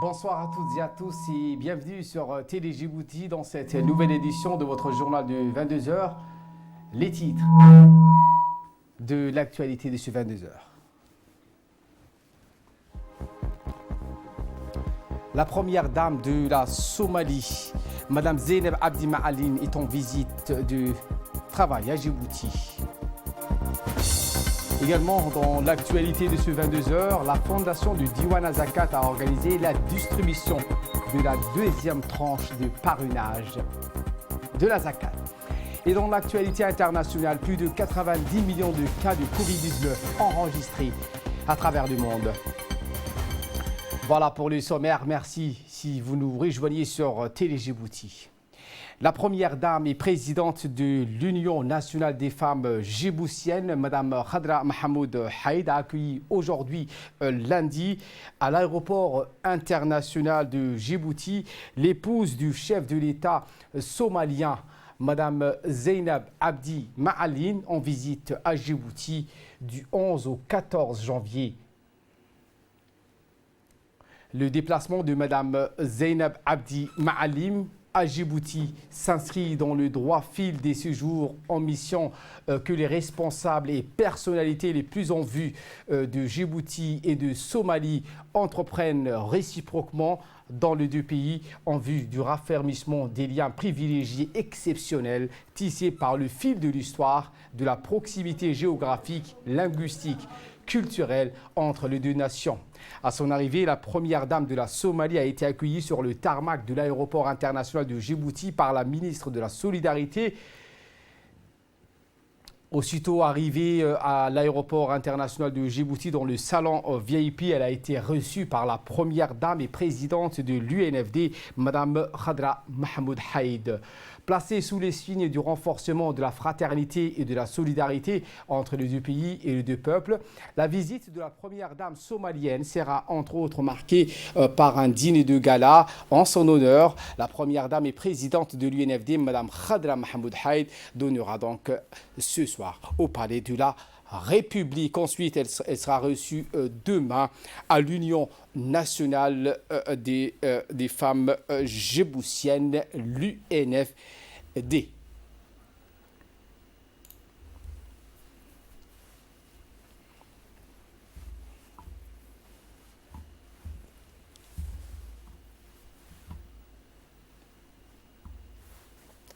Bonsoir à toutes et à tous et bienvenue sur Télé Djibouti dans cette nouvelle édition de votre journal de 22 heures. Les titres de l'actualité de ce 22 heures. La première dame de la Somalie, Madame Zeynep Abdi Maalin, est en visite de travail à Djibouti. Également, dans l'actualité de ce 22 heures, la fondation du Diwan Zakat a organisé la distribution de la deuxième tranche de parrainage de la Zakat. Et dans l'actualité internationale, plus de 90 millions de cas de Covid-19 enregistrés à travers le monde. Voilà pour le sommaire. Merci si vous nous rejoignez sur Télé Djibouti. La première dame et présidente de l'Union nationale des femmes djiboutiennes, Mme Khadra Mahmoud Haïd, a accueilli aujourd'hui, lundi, à l'aéroport international de Djibouti, l'épouse du chef de l'État somalien, Mme Zeynep Abdi Maalin, en visite à Djibouti du 11 au 14 janvier. Le déplacement de Mme Zeynep Abdi Maalin à Djibouti s'inscrit dans le droit fil des séjours en mission que les responsables et personnalités les plus en vue de Djibouti et de Somalie entreprennent réciproquement dans les deux pays en vue du raffermissement des liens privilégiés exceptionnels tissés par le fil de l'histoire, de la proximité géographique, linguistique, culturelle entre les deux nations. À son arrivée, la première dame de la Somalie a été accueillie sur le tarmac de l'aéroport international de Djibouti par la ministre de la Solidarité. Aussitôt arrivée à l'aéroport international de Djibouti dans le salon VIP, elle a été reçue par la première dame et présidente de l'UNFD, Mme Khadra Mahmoud Haïd. Placée sous les signes du renforcement de la fraternité et de la solidarité entre les deux pays et les deux peuples, la visite de la première dame somalienne sera entre autres marquée par un dîner de gala en son honneur. La première dame et présidente de l'UNFD, Mme Khadra Mahmoud Haïd, donnera donc ce soir au palais de la République. Ensuite, elle sera reçue demain à l'Union nationale des femmes djiboutiennes, l'UNFD.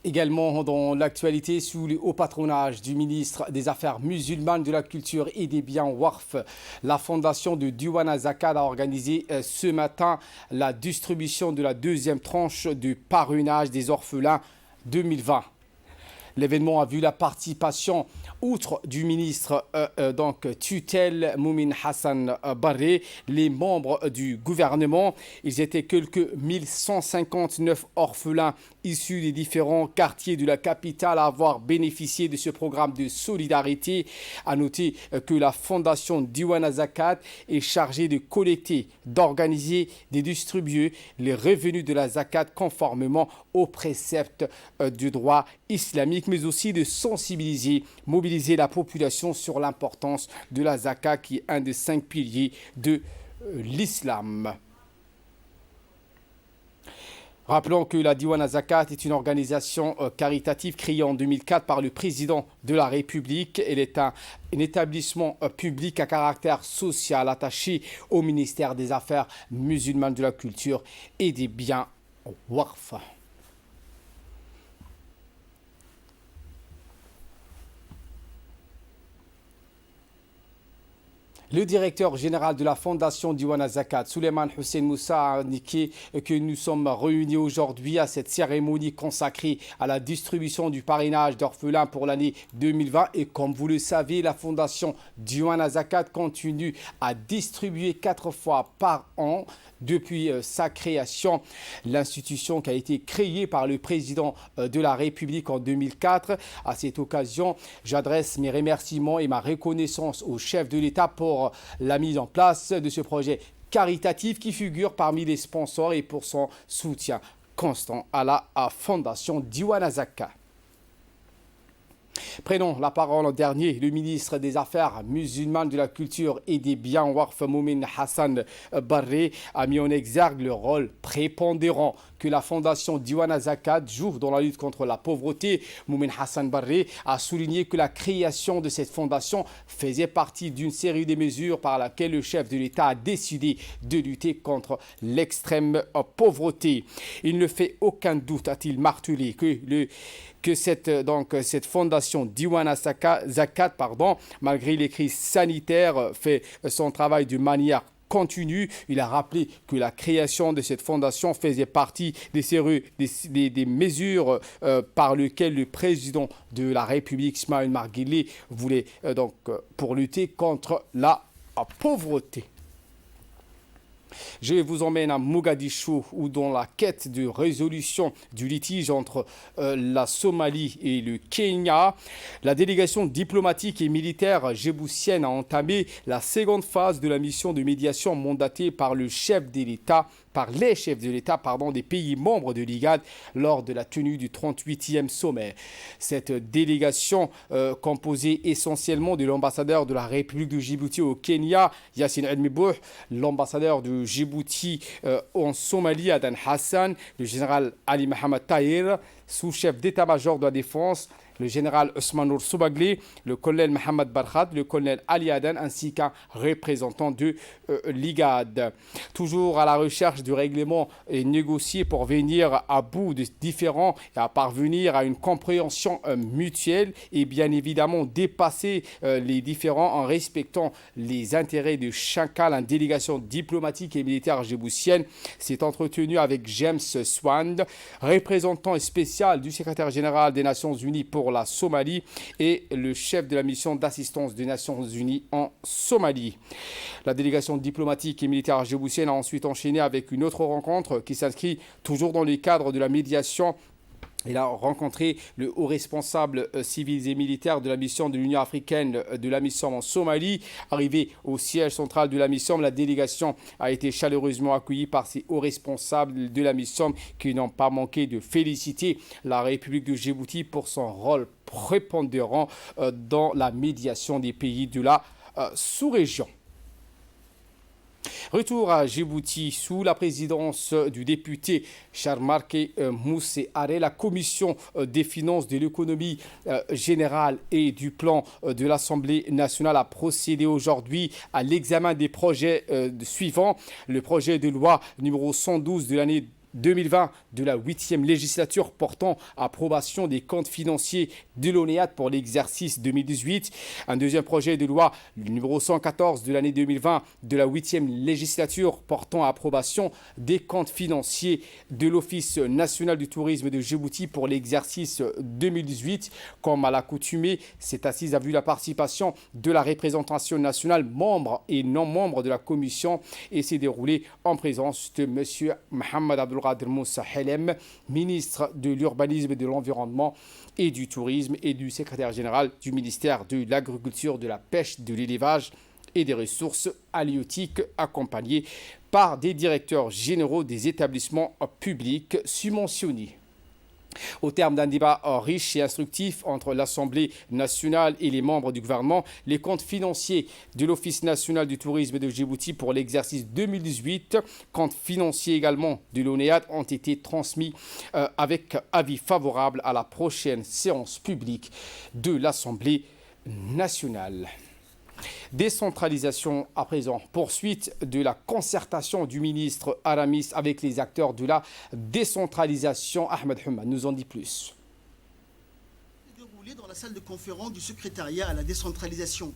Également dans l'actualité, sous le haut patronage du ministre des Affaires musulmanes, de la culture et des biens Waqf, la fondation de Diwan Zakat a organisé ce matin la distribution de la deuxième tranche de parrainage des orphelins 2020. L'événement a vu la participation, outre du ministre tutelle Moumin Hassan Barré, les membres du gouvernement. Ils étaient quelques 1159 orphelins issus des différents quartiers de la capitale à avoir bénéficié de ce programme de solidarité. À noter que la fondation Diwan Zakat est chargée de collecter, d'organiser, de distribuer les revenus de la zakat conformément aux préceptes du droit islamique, mais aussi de sensibiliser, mobiliser la population sur l'importance de la zakat qui est un des 5 piliers de l'islam. Rappelons que la Diwan Zakat est une organisation caritative créée en 2004 par le président de la République. Elle est un établissement public à caractère social attaché au ministère des Affaires musulmanes, de la culture et des biens Waqf. Le directeur général de la fondation Diwan Zakat, Souleymane Hussein Moussa, a indiqué que nous sommes réunis aujourd'hui à cette cérémonie consacrée à la distribution du parrainage d'orphelins pour l'année 2020. Et comme vous le savez, la fondation Diwan Zakat continue à distribuer 4 fois par an depuis sa création. L'institution qui a été créée par le président de la République en 2004. À cette occasion, j'adresse mes remerciements et ma reconnaissance au chef de l'État pour la mise en place de ce projet caritatif qui figure parmi les sponsors et pour son soutien constant à la fondation Diwan Zakat. Prenons la parole en dernier. Le ministre des Affaires musulmanes, de la culture et des biens Warf Moumin Hassan Barré a mis en exergue le rôle prépondérant que la fondation Diwana Zakat joue dans la lutte contre la pauvreté. Moumin Hassan Barré a souligné que la création de cette fondation faisait partie d'une série de mesures par laquelle le chef de l'État a décidé de lutter contre l'extrême pauvreté. Il ne fait aucun doute, a-t-il martelé, que cette fondation Diwana Zakat, malgré les crises sanitaires, fait son travail de manière continue. Il a rappelé que la création de cette fondation faisait partie des mesures par lesquelles le président de la République, Ismaël Marguerite, voulait pour lutter contre la pauvreté. Je vous emmène à Mogadiscio où dans la quête de résolution du litige entre la Somalie et le Kenya, la délégation diplomatique et militaire djiboutienne a entamé la seconde phase de la mission de médiation mandatée par les chefs de l'État des pays membres de l'IGAD lors de la tenue du 38e sommet. Cette délégation, composée essentiellement de l'ambassadeur de la République de Djibouti au Kenya, Yassine Elmibouh, l'ambassadeur de Djibouti en Somalie, Adan Hassan, le général Ali Mohamed Tahir, sous-chef d'état-major de la défense, le général Ousmane Nour Soubagli, le colonel Mohamed Barkhat, le colonel Ali Adan, ainsi qu'un représentant de l'IGAD. Toujours à la recherche du règlement et négocier pour venir à bout des différends et à parvenir à une compréhension mutuelle et bien évidemment dépasser les différends en respectant les intérêts de chacun. La délégation diplomatique et militaire djiboutienne s'est entretenue avec James Swand, représentant spécial du secrétaire général des Nations Unies pour la Somalie et le chef de la mission d'assistance des Nations Unies en Somalie. La délégation diplomatique et militaire djiboutienne a ensuite enchaîné avec une autre rencontre qui s'inscrit toujours dans le cadre de la médiation. Il a rencontré le haut responsable civil et militaire de la mission de l'Union africaine de la mission en Somalie. Arrivé au siège central de la mission, la délégation a été chaleureusement accueillie par ces hauts responsables de la mission qui n'ont pas manqué de féliciter la République de Djibouti pour son rôle prépondérant dans la médiation des pays de la sous-région. Retour à Djibouti sous la présidence du député Charmarke Moussé Aré. La commission des finances, de l'économie générale et du plan de l'Assemblée nationale a procédé aujourd'hui à l'examen des projets suivants. Le projet de loi numéro 112 de l'année 2020 de la 8e législature portant approbation des comptes financiers de l'ONEAD pour l'exercice 2018. Un deuxième projet de loi numéro 114 de l'année 2020 de la 8e législature portant approbation des comptes financiers de l'Office national du tourisme de Djibouti pour l'exercice 2018. Comme à l'accoutumée, cette assise a vu la participation de la représentation nationale, membres et non membres de la commission, et s'est déroulée en présence de M. Mohamed Abdul Qadir Moussa Helem, ministre de l'Urbanisme et de l'Environnement et du Tourisme, et du secrétaire général du ministère de l'Agriculture, de la Pêche, de l'Élevage et des Ressources halieutiques, accompagné par des directeurs généraux des établissements publics subventionnés. Au terme d'un débat riche et instructif entre l'Assemblée nationale et les membres du gouvernement, les comptes financiers de l'Office national du tourisme de Djibouti pour l'exercice 2018, comptes financiers également de l'ONEAD, ont été transmis avec avis favorable à la prochaine séance publique de l'Assemblée nationale. Décentralisation à présent. Poursuite de la concertation du ministre Aramis avec les acteurs de la décentralisation. Ahmed Humad nous en dit plus. Déroulé dans la salle de conférence du secrétariat à la décentralisation.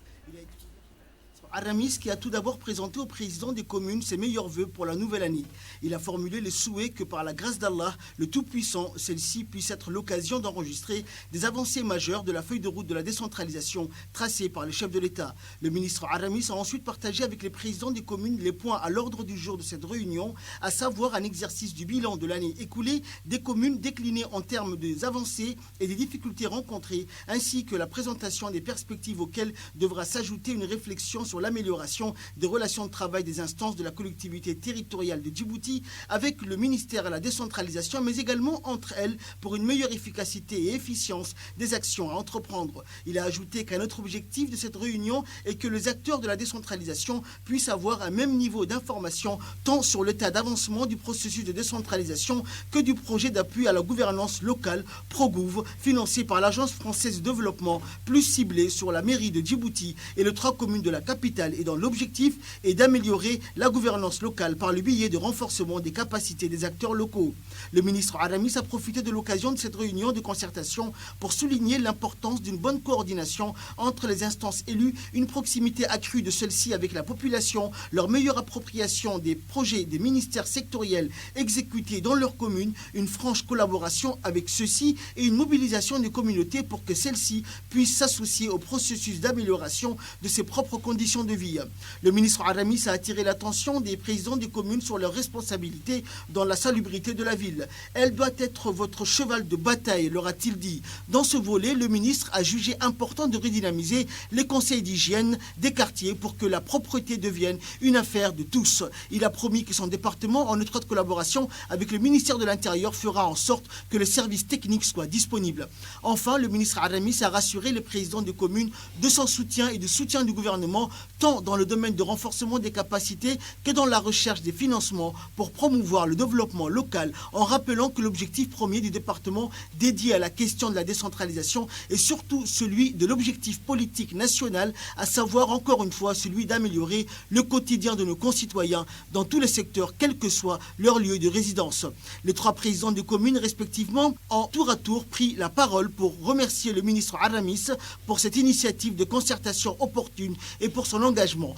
Aramis qui a tout d'abord présenté au président des communes ses meilleurs vœux pour la nouvelle année. Il a formulé le souhait que par la grâce d'Allah, le Tout-Puissant, celle-ci puisse être l'occasion d'enregistrer des avancées majeures de la feuille de route de la décentralisation tracée par le chef de l'État. Le ministre Aramis a ensuite partagé avec les présidents des communes les points à l'ordre du jour de cette réunion, à savoir un exercice du bilan de l'année écoulée des communes déclinées en termes des avancées et des difficultés rencontrées, ainsi que la présentation des perspectives auxquelles devra s'ajouter une réflexion sur sur l'amélioration des relations de travail des instances de la collectivité territoriale de Djibouti avec le ministère à la décentralisation, mais également entre elles pour une meilleure efficacité et efficience des actions à entreprendre. Il a ajouté qu'un autre objectif de cette réunion est que les acteurs de la décentralisation puissent avoir un même niveau d'information tant sur l'état d'avancement du processus de décentralisation que du projet d'appui à la gouvernance locale ProGouv, financé par l'Agence française de développement, plus ciblé sur la mairie de Djibouti et les 3 communes de la capitale, et dont l'objectif est d'améliorer la gouvernance locale par le biais de renforcement des capacités des acteurs locaux. Le ministre Aramis a profité de l'occasion de cette réunion de concertation pour souligner l'importance d'une bonne coordination entre les instances élues, une proximité accrue de celles-ci avec la population, leur meilleure appropriation des projets des ministères sectoriels exécutés dans leur commune, une franche collaboration avec ceux-ci et une mobilisation des communautés pour que celles-ci puissent s'associer au processus d'amélioration de ses propres conditions de vie. Le ministre Aramis a attiré l'attention des présidents des communes sur leurs responsabilités dans la salubrité de la ville. Elle doit être votre cheval de bataille, leur a-t-il dit. Dans ce volet, le ministre a jugé important de redynamiser les conseils d'hygiène des quartiers pour que la propreté devienne une affaire de tous. Il a promis que son département, en étroite collaboration avec le ministère de l'Intérieur, fera en sorte que les services techniques soient disponibles. Enfin, le ministre Aramis a rassuré les présidents de communes de son soutien et du soutien du gouvernement, tant dans le domaine de renforcement des capacités que dans la recherche des financements pour promouvoir le développement local, en rappelant que l'objectif premier du département dédié à la question de la décentralisation est surtout celui de l'objectif politique national, à savoir encore une fois celui d'améliorer le quotidien de nos concitoyens dans tous les secteurs, quel que soit leur lieu de résidence. Les 3 présidents de communes respectivement ont tour à tour pris la parole pour remercier le ministre Aramis pour cette initiative de concertation opportune et pour son engagement.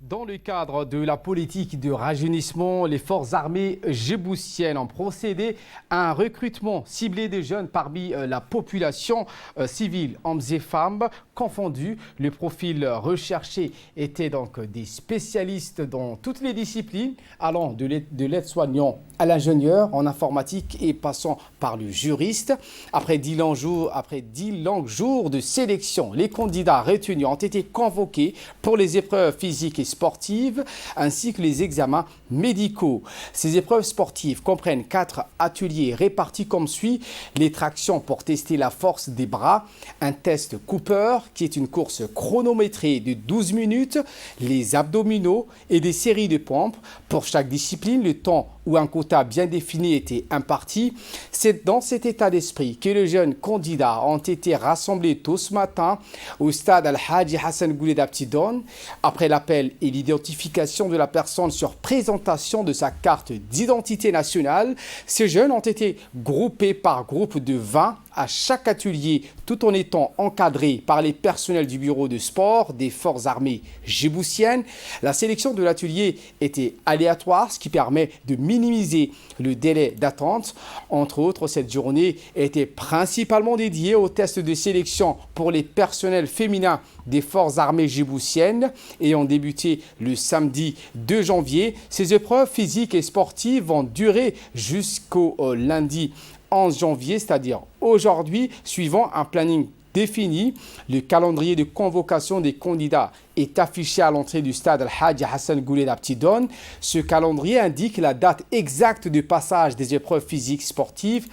Dans le cadre de la politique de rajeunissement, les forces armées djiboutiennes ont procédé à un recrutement ciblé de jeunes parmi la population civile, hommes et femmes confondus. Le profil recherché était donc des spécialistes dans toutes les disciplines, allant de l'aide-soignant à l'ingénieur en informatique et passant par le juriste. Après 10 longs jours de sélection, les candidats retenus ont été convoqués pour les épreuves physiques et sportives ainsi que les examens médicaux. Ces épreuves sportives comprennent 4 ateliers répartis comme suit: les tractions pour tester la force des bras, un test Cooper qui est une course chronométrée de 12 minutes, les abdominaux et des séries de pompes. Pour chaque discipline, le temps ou un quota bien défini était imparti. C'est dans cet état d'esprit que les jeunes candidats ont été rassemblés tôt ce matin au stade Al-Hadji Hassan Gouled Aptidon. Après l'appel et l'identification de la personne sur présentation de sa carte d'identité nationale, ces jeunes ont été groupés par groupe de 20 à chaque atelier, tout en étant encadrés par les personnels du bureau de sport des forces armées djiboutiennes. La sélection de l'atelier était aléatoire, ce qui permet de minimiser le délai d'attente. Entre autres, cette journée était principalement dédiée aux tests de sélection pour les personnels féminins des forces armées djiboutiennes ayant débuté le samedi 2 janvier. Ces épreuves physiques et sportives vont durer jusqu'au lundi 11 janvier, c'est-à-dire aujourd'hui, suivant un planning défini. Le calendrier de convocation des candidats est affiché à l'entrée du stade Al-Hadji Hassan Gouled Aptidon. Ce calendrier indique la date exacte de passage des épreuves physiques sportives.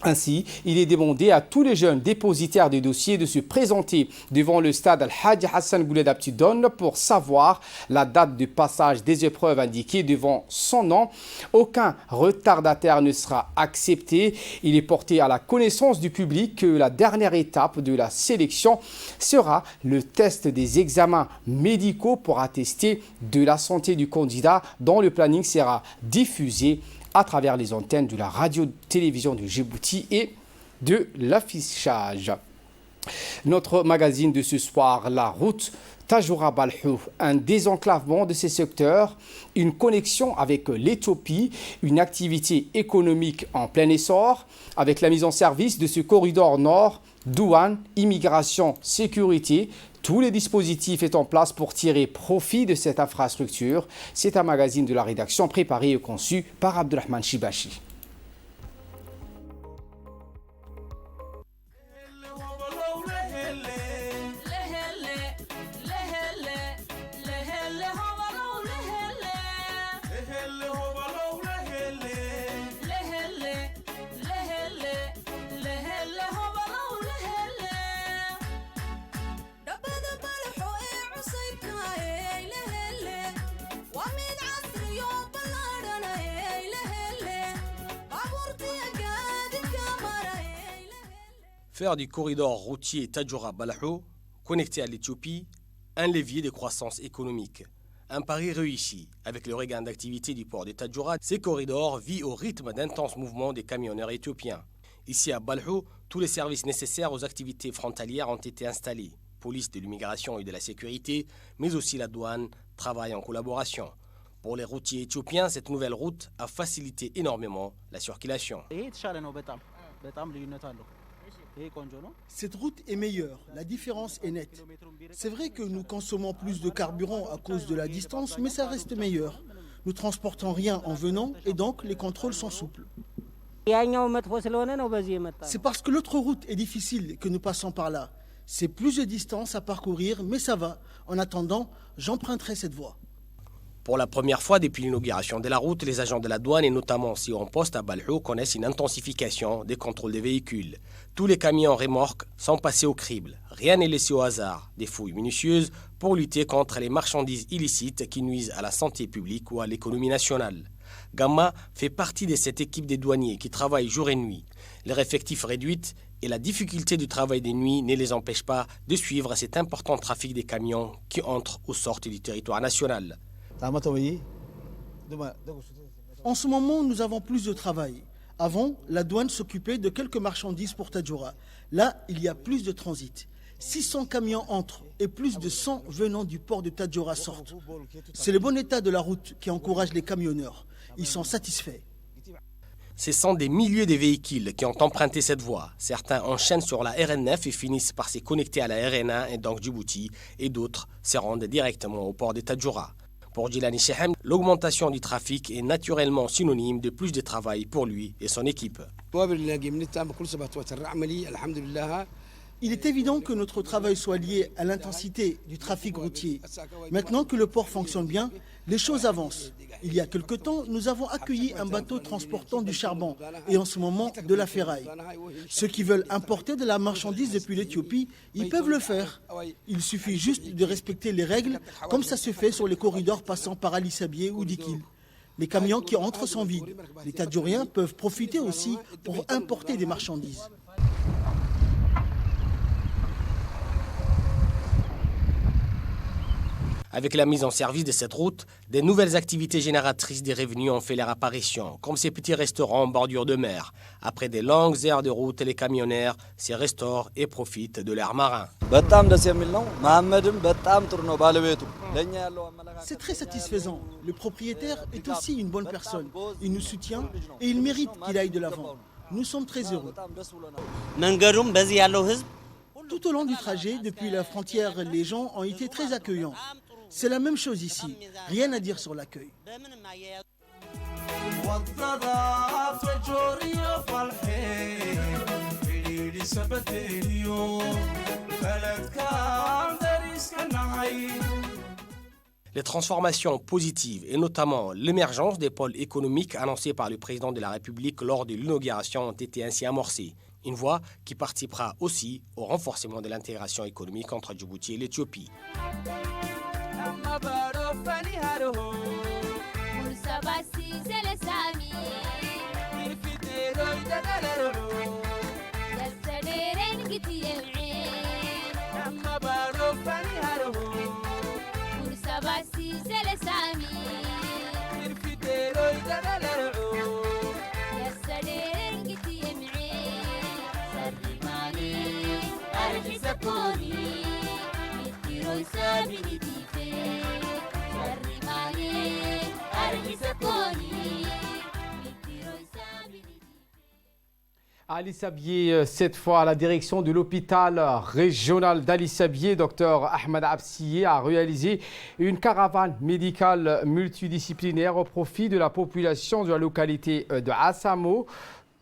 Ainsi, il est demandé à tous les jeunes dépositaires des dossiers de se présenter devant le stade Al-Hadji Hassan Gouled Aptidon pour savoir la date de passage des épreuves indiquées devant son nom. Aucun retardataire ne sera accepté. Il est porté à la connaissance du public que la dernière étape de la sélection sera le test des examens médicaux pour attester de la santé du candidat, dont le planning sera diffusé à travers les antennes de la radio-télévision de Djibouti et de l'affichage. Notre magazine de ce soir, la route Tajoura Balhou, un désenclavement de ces secteurs, une connexion avec l'Éthiopie, une activité économique en plein essor, avec la mise en service de ce corridor nord, douane, immigration, sécurité. Tous les dispositifs sont en place pour tirer profit de cette infrastructure. C'est un magazine de la rédaction préparé et conçu par Abdurrahman Shibashi. Faire du corridor routier Tadjoura-Balahou, connecté à l'Éthiopie, un levier de croissance économique. Un pari réussi. Avec le regain d'activité du port de Tadjoura, ces corridors vivent au rythme d'intenses mouvements des camionneurs éthiopiens. Ici à Balahou, tous les services nécessaires aux activités frontalières ont été installés. Police de l'immigration et de la sécurité, mais aussi la douane, travaillent en collaboration. Pour les routiers éthiopiens, cette nouvelle route a facilité énormément la circulation. Cette route est meilleure, la différence est nette. C'est vrai que nous consommons plus de carburant à cause de la distance, mais ça reste meilleur. Nous transportons rien en venant et donc les contrôles sont souples. C'est parce que l'autre route est difficile que nous passons par là. C'est plus de distance à parcourir, mais ça va. En attendant, j'emprunterai cette voie. Pour la première fois depuis l'inauguration de la route, les agents de la douane et notamment ceux en poste à Balahou connaissent une intensification des contrôles des véhicules. Tous les camions remorques sont passés au crible. Rien n'est laissé au hasard. Des fouilles minutieuses pour lutter contre les marchandises illicites qui nuisent à la santé publique ou à l'économie nationale. Gamma fait partie de cette équipe des douaniers qui travaillent jour et nuit. Leur effectif réduit et la difficulté du travail des nuits ne les empêche pas de suivre cet important trafic des camions qui entrent ou sortent du territoire national. En ce moment, nous avons plus de travail. Avant, la douane s'occupait de quelques marchandises pour Tadjoura. Là, il y a plus de transit. 600 camions entrent et plus de 100 venant du port de Tadjoura sortent. C'est le bon état de la route qui encourage les camionneurs. Ils sont satisfaits. Ce sont des milliers de véhicules qui ont emprunté cette voie. Certains enchaînent sur la RN9 et finissent par se connecter à la RN1 et donc Djibouti, et d'autres se rendent directement au port de Tadjoura. Pour Djilani Shehem, l'augmentation du trafic est naturellement synonyme de plus de travail pour lui et son équipe. Il est évident que notre travail soit lié à l'intensité du trafic routier. Maintenant que le port fonctionne bien, les choses avancent. Il y a quelque temps, nous avons accueilli un bateau transportant du charbon et en ce moment de la ferraille. Ceux qui veulent importer de la marchandise depuis l'Éthiopie, ils peuvent le faire. Il suffit juste de respecter les règles, comme ça se fait sur les corridors passant par Ali Sabié ou Dikil. Les camions qui entrent sont vides. Les Tadjouriens peuvent profiter aussi pour importer des marchandises. Avec la mise en service de cette route, des nouvelles activités génératrices de revenus ont fait leur apparition, comme ces petits restaurants en bordure de mer. Après des longues heures de route, les camionneurs se restaurent et profitent de l'air marin. C'est très satisfaisant. Le propriétaire est aussi une bonne personne. Il nous soutient et il mérite qu'il aille de l'avant. Nous sommes très heureux. Tout au long du trajet, depuis la frontière, les gens ont été très accueillants. C'est la même chose ici. Rien à dire sur l'accueil. Les transformations positives et notamment l'émergence des pôles économiques annoncés par le président de la République lors de l'inauguration ont été ainsi amorcées. Une voie qui participera aussi au renforcement de l'intégration économique entre Djibouti et l'Éthiopie. Ali Sabié, cette fois à la direction de l'hôpital régional d'Ali Sabié, Dr Ahmed Absiye a réalisé une caravane médicale multidisciplinaire au profit de la population de la localité de Assamo,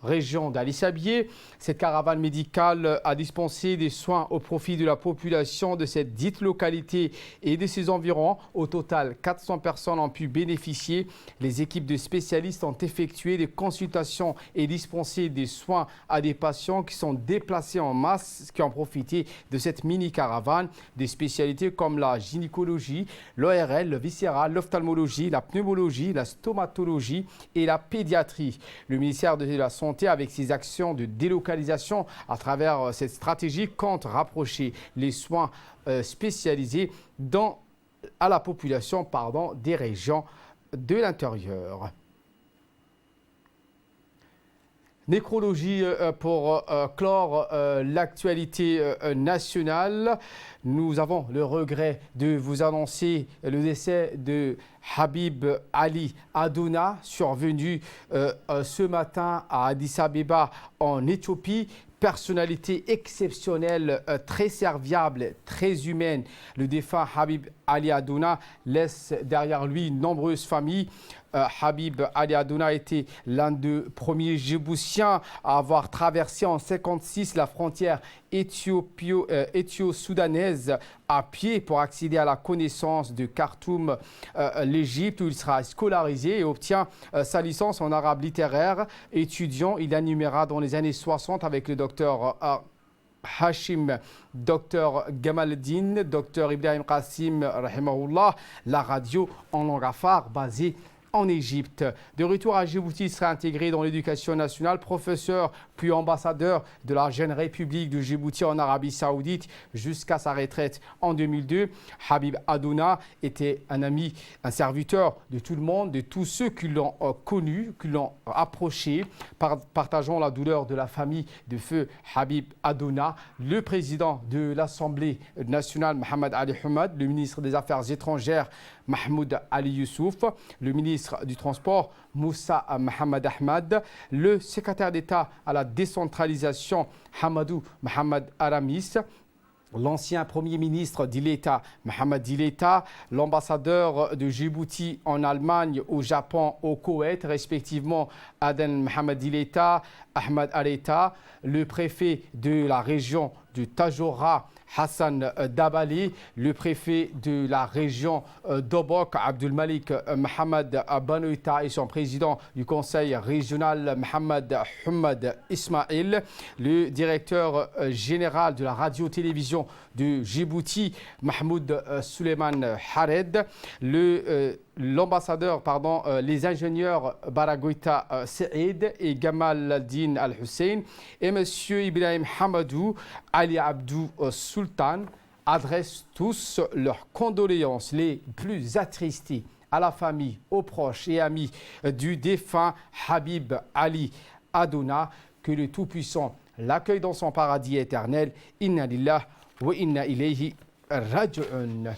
région d'Ali Sabié. Cette caravane médicale a dispensé des soins au profit de la population de cette dite localité et de ses environs. Au total, 400 personnes ont pu bénéficier. Les équipes de spécialistes ont effectué des consultations et dispensé des soins à des patients qui sont déplacés en masse, qui ont profité de cette mini-caravane. Des spécialités comme la gynécologie, l'ORL, le viscéral, l'ophtalmologie, la pneumologie, la stomatologie et la pédiatrie. Le ministère de la Santé confronté avec ses actions de délocalisation. À travers cette stratégie, compte rapprocher les soins spécialisés à la population des régions de l'intérieur. Nécrologie pour clore l'actualité nationale. Nous avons le regret de vous annoncer le décès de Habib Ali Adouna, survenu ce matin à Addis Abeba en Éthiopie. Personnalité exceptionnelle, très serviable, très humaine. Le défunt Habib Ali Adouna laisse derrière lui de nombreuses familles. Habib Ali Adouna était l'un des premiers Djiboutiens à avoir traversé en 1956 la frontière éthio-soudanaise à pied pour accéder à la connaissance de Khartoum, l'Égypte, où il sera scolarisé et obtient sa licence en arabe littéraire. Étudiant, il animera dans les années 60 avec le docteur Hachim, Dr Gamaleddin, Dr Ibrahim Qassim, rahimahullah, la radio en langue afar basée en Égypte. De retour à Djibouti, il sera intégré dans l'éducation nationale, professeur puis ambassadeur de la Jeune République de Djibouti en Arabie Saoudite jusqu'à sa retraite en 2002. Habib Adouna était un ami, un serviteur de tout le monde, de tous ceux qui l'ont connu, qui l'ont approché, partageant la douleur de la famille de feu Habib Adouna. Le président de l'Assemblée nationale, Mohamed Ali Hamad, le ministre des Affaires étrangères, Mahmoud Ali Youssouf, le ministre du Transport, Moussa Mohamed Ahmad, le secrétaire d'État à la décentralisation, Hamadou Mohamed Aramis, l'ancien Premier ministre d'Ileta, Mohamed Ileta, l'ambassadeur de Djibouti en Allemagne, au Japon, au Koweït, respectivement Aden Mohamed Ileta, Ahmed Aleta, le préfet de la région du Tajora, Hassan Dabali, le préfet de la région d'Obok, Abdul Malik Mohamed Banoïta et son président du conseil régional, Mohamed Hamad Ismail, le directeur général de la radio-télévision de Djibouti, Mahmoud Suleiman Hared, les ingénieurs Baragoita Saïd et Gamal Al-Din Al-Hussein et M. Ibrahim Hamadou Ali Abdou Sultan adressent tous leurs condoléances les plus attristées à la famille, aux proches et amis du défunt Habib Ali Adouna. Que le Tout-Puissant l'accueille dans son paradis éternel. Inna lillah wa inna ilayhi raji'un.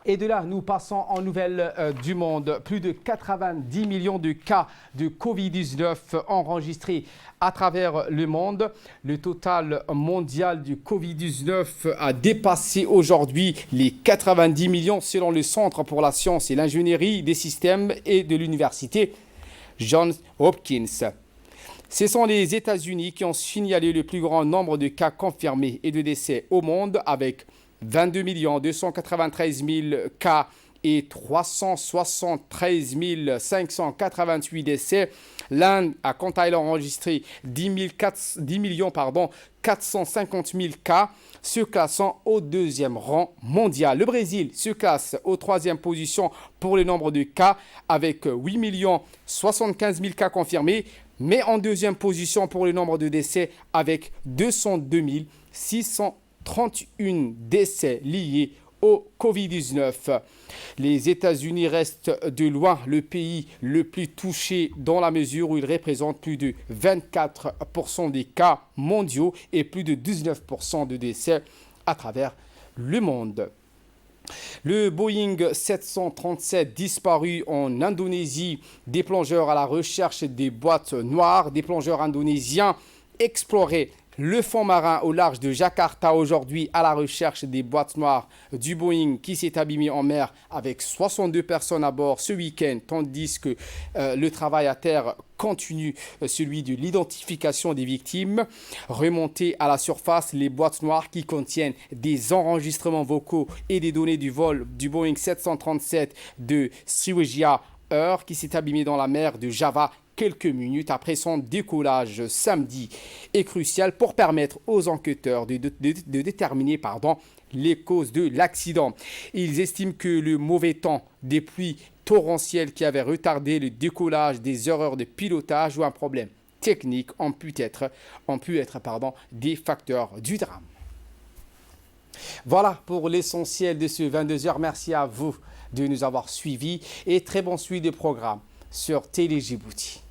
Et de là, nous passons en nouvelles du monde. Plus de 90 millions de cas de Covid-19 enregistrés à travers le monde. Le total mondial du Covid-19 a dépassé aujourd'hui les 90 millions selon le Centre pour la science et l'ingénierie des systèmes et de l'université Johns Hopkins. Ce sont les États-Unis qui ont signalé le plus grand nombre de cas confirmés et de décès au monde avec 22 293 000 cas et 373 588 décès. L'Inde a quant à elle enregistré 10 450 000 cas, se classant au deuxième rang mondial. Le Brésil se classe aux troisième position pour le nombre de cas avec 8 075 000 cas confirmés, mais en deuxième position pour le nombre de décès avec 202 631 décès liés au Covid-19. Les États-Unis restent de loin le pays le plus touché dans la mesure où il représente plus de 24% des cas mondiaux et plus de 19% de décès à travers le monde. Le Boeing 737 disparu en Indonésie, des plongeurs à la recherche des boîtes noires, des plongeurs indonésiens exploraient le fond marin au large de Jakarta aujourd'hui à la recherche des boîtes noires du Boeing qui s'est abîmé en mer avec 62 personnes à bord ce week-end, tandis que le travail à terre continue, celui de l'identification des victimes. Remontées à la surface, les boîtes noires qui contiennent des enregistrements vocaux et des données du vol du Boeing 737 de Sriwijaya Air qui s'est abîmé dans la mer de Java quelques minutes après son décollage samedi est crucial pour permettre aux enquêteurs de déterminer les causes de l'accident. Ils estiment que le mauvais temps, des pluies torrentielles qui avaient retardé le décollage, des erreurs de pilotage ou un problème techniques ont pu être des facteurs du drame. Voilà pour l'essentiel de ce 22h. Merci à vous de nous avoir suivis et très bon suivi de programme sur Télé Djibouti.